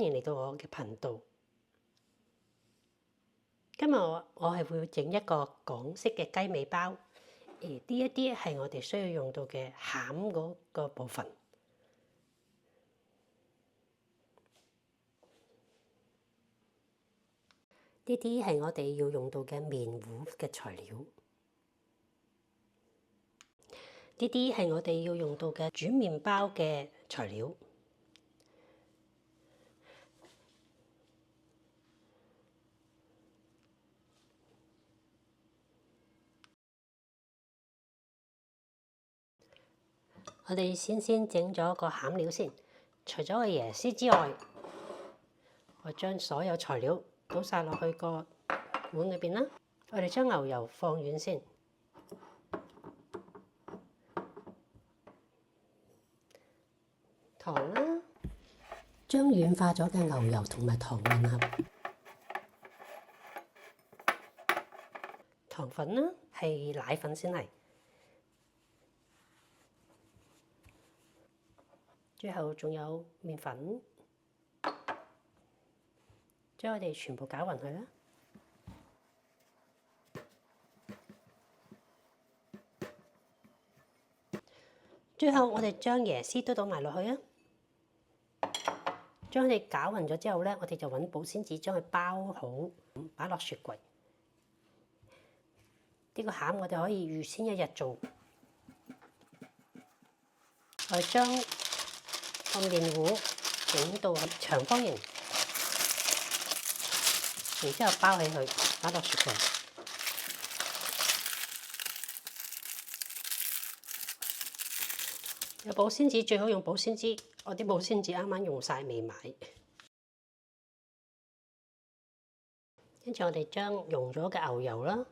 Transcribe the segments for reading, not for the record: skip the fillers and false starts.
迎嚟到我嘅頻道。今日我係會整一個港式嘅雞尾包。呢一啲係我哋需要用到嘅餡嗰個部分。呢啲係我哋要用到嘅麵糊嘅材料。呢啲係我哋要用到嘅煮麵包嘅材料。我哋先整咗個餡料先。除咗個椰絲之外，我將所有材料倒晒落去個碗裏邊啦。我哋將牛油放軟先，糖啦，將軟化咗嘅牛油同埋糖混合，糖粉啦係奶粉先係，最後仲有麵粉，將我哋全部攪勻佢啦。最後我哋將椰絲都倒埋落去啊！將佢哋攪勻咗之後咧，我哋就揾保鮮紙將佢包好，擺落雪櫃。呢個餡我哋可以預先一日做。我哋將個麵糊整到長方形，然之後包起佢，擺落雪櫃。有保鮮紙最好用保鮮紙，我啲保鮮紙啱啱用晒未買。跟住我哋將溶咗嘅牛油啦，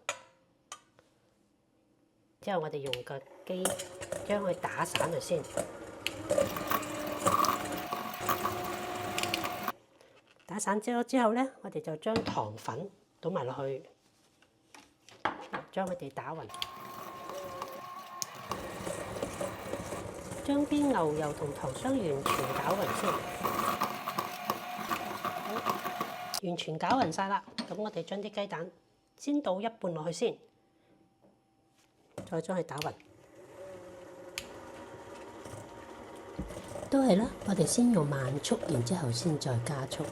之後我哋用個機將佢打散佢先。打散咗之後咧，我哋就將糖粉倒埋落去，將佢哋打勻。將啲牛油同糖霜完全攪勻先，完全攪勻晒啦。咁我哋將啲雞蛋先倒一半落去先，再將佢打勻。都係啦，我哋先用慢速，然之後先再加速。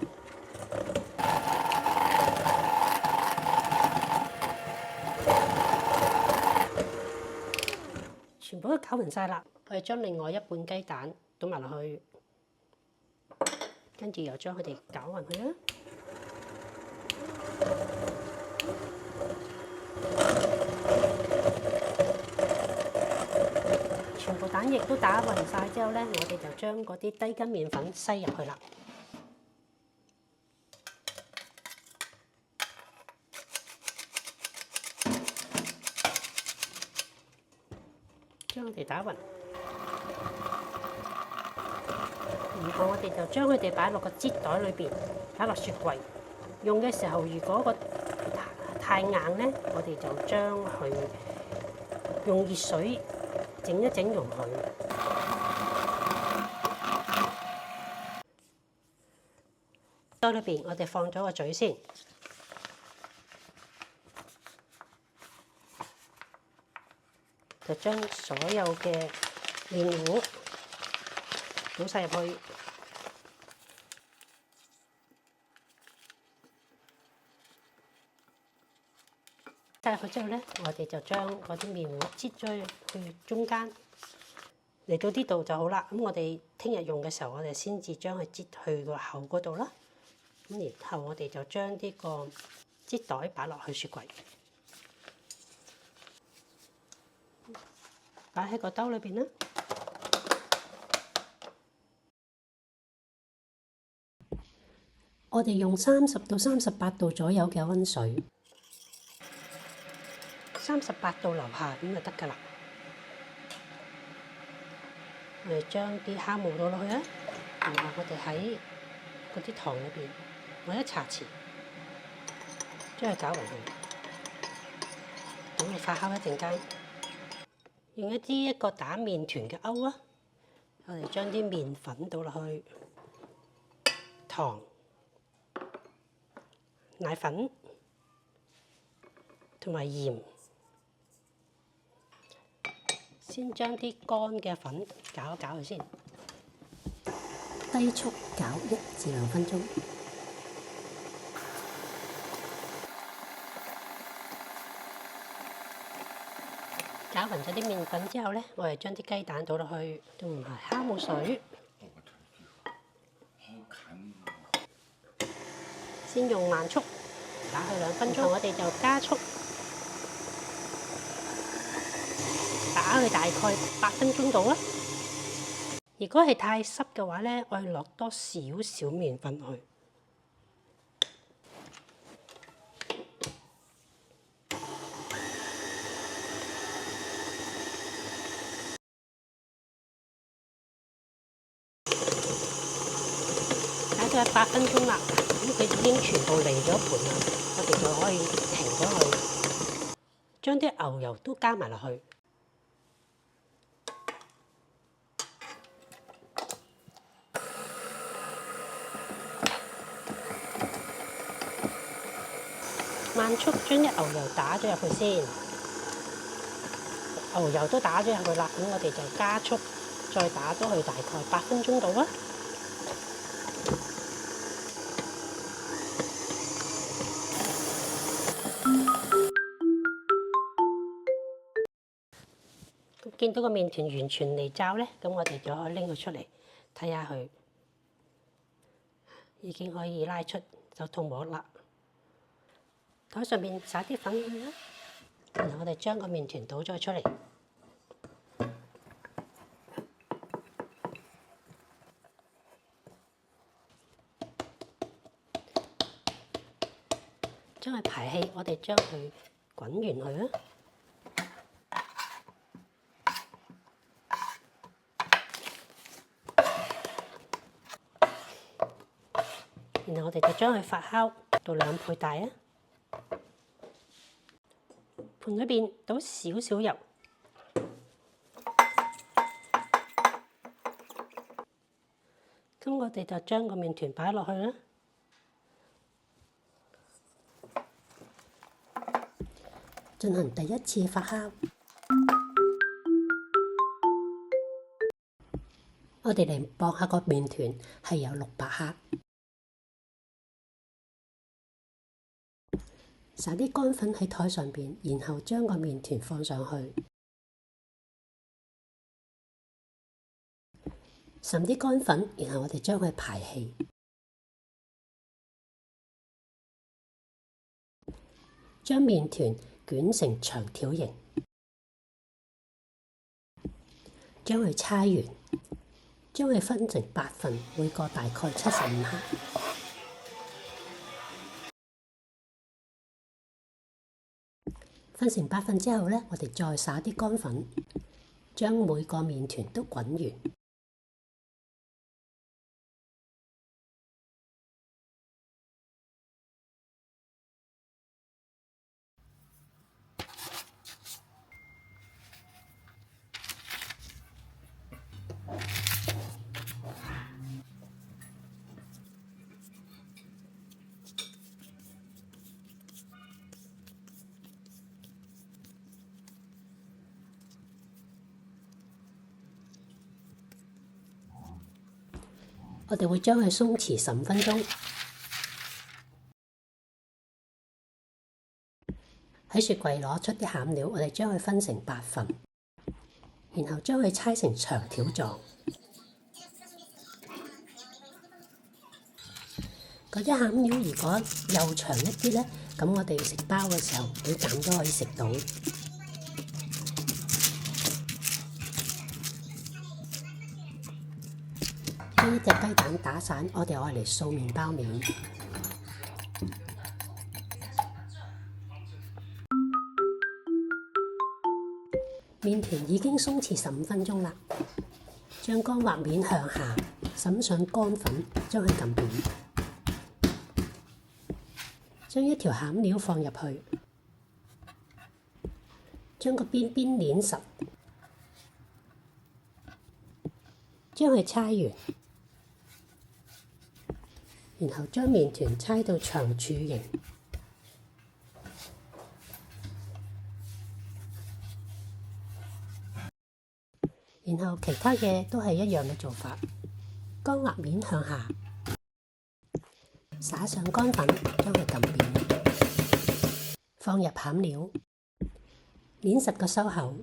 全部都攪勻晒啦。我哋將另外一半雞蛋倒埋落去，跟住又將佢哋攪勻佢啦。全部蛋液都打勻晒之後咧，我哋就將嗰啲低筋麵粉篩入去啦。將佢哋打勻。然後我哋就將佢哋擺落個擠袋裏邊，擺落雪櫃。用嘅時候，如果個太硬咧，我哋就將佢用熱水整一整溶佢。袋裏邊我哋放咗個嘴先，就將所有嘅麵糊倒晒入去。加入去之後咧，我哋就將嗰啲麵糊擠咗去中間，嚟到呢度就好啦。咁我哋聽日用嘅時候，我哋先至將佢擠去個口嗰度啦。咁然後我哋就將呢個擠袋擺落去雪櫃，擺喺個兜裏邊啦。我哋用30到38度左右嘅溫水。38度樓下咁就得㗎啦。我哋將啲蝦糊倒落去啦，然後我哋喺嗰啲糖裏邊攞一茶匙，將佢攪勻佢，等佢發酵一陣間。用一個打麵團嘅鈎啊，我哋將啲麵粉倒落去，糖奶粉同埋鹽，先將啲乾嘅粉攪一攪佢先，低速攪1至2分鐘。攪勻咗啲麵粉之後咧，我哋將啲雞蛋倒落去，同埋酵母水。先用慢速打佢2分鐘，我哋就加速打佢大概8分鐘到啦。如果係太濕嘅話咧，我哋落多少少麵粉去。打咗8分鐘啦，咁佢已經全部離咗盤啦，我哋就可以停咗佢，將啲牛油都加埋落去。慢速將啲牛油打咗入去先，牛油都打咗入去啦，咁我哋就加速再打多佢大概8分鐘到啦。見到個麵團完全離罩咧，咁我哋就可以拎佢出嚟睇下佢已經可以拉出手套膜啦。台上面撒啲粉去啦，然後我哋將個麵團倒咗出嚟，將佢排氣，我哋將佢滾完佢啦。然後我哋就將佢發酵到2倍大啊！盤裏邊倒少少油，咁我哋就將個麵團擺落去啦，進行第1次發酵。我哋嚟磅下個麵團係有600克。撒啲乾粉喺台上邊，然後將個麵團放上去，撒啲乾粉，然後我哋將佢排氣，將麵團捲成長條形，將佢搓圓，將佢分成8份，每個大概75克。分成8份之後咧，我哋再撒啲乾粉，將每個麵團都滾圓。我哋會將佢鬆弛15分鐘。喺雪櫃攞出啲餡料，我哋將佢分成8份，然後將佢搓成長條狀。嗰啲餡料如果又長一啲咧，咁我哋食包嘅時候，每啖都可以食到。將一隻雞蛋打散，我哋愛嚟掃麵包面。麵團已經鬆弛15分鐘啦，將乾滑面向下，灑上乾粉，將佢撳扁。將一條餡料放入去，將個邊邊捏實，將佢搓圓。然後將麵團搓到長柱形。然後其他嘅都係一樣嘅做法，乾壓面向下，灑上乾粉，將佢撳扁，放入餡料，捏實個收口，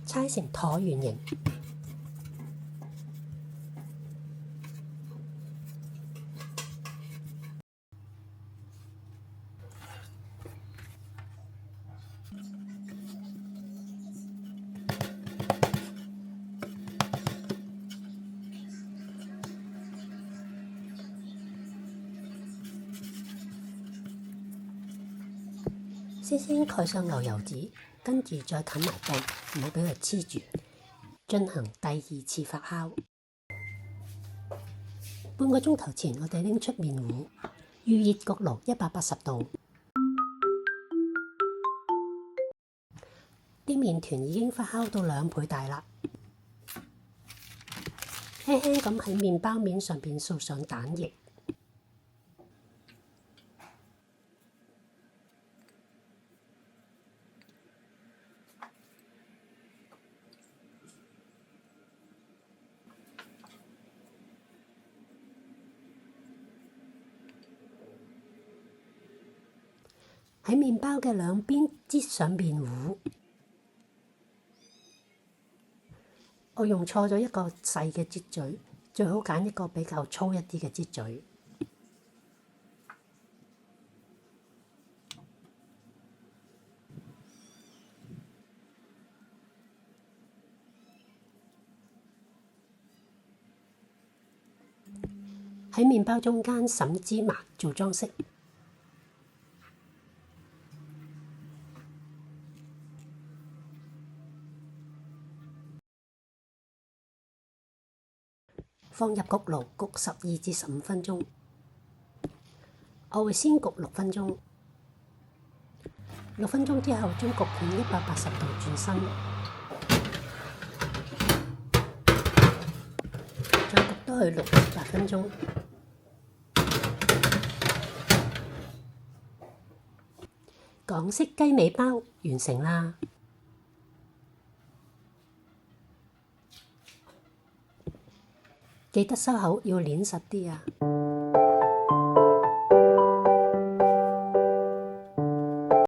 搓成橢圓形。先蓋上牛油紙，跟住再冚埋蓋，唔好俾佢黐住。進行第二次發酵。半個鐘頭前，我哋拎出麵糊，預熱焗爐180度。啲麵團已經發酵到2倍大啦。輕輕咁喺麵包面上邊掃上蛋液。喺麵包嘅兩邊擠上麵糊。我用錯咗一個細嘅擠嘴，最好揀一個比較粗一啲嘅擠嘴。喺麵包中間撒芝麻做裝飾。放入焗爐焗12至15分鐘。我會先焗6分鐘，6分鐘之後將焗盤180度轉身，再焗多去6至8分鐘。港式雞尾包完成啦！記得收口要捏實啲啊！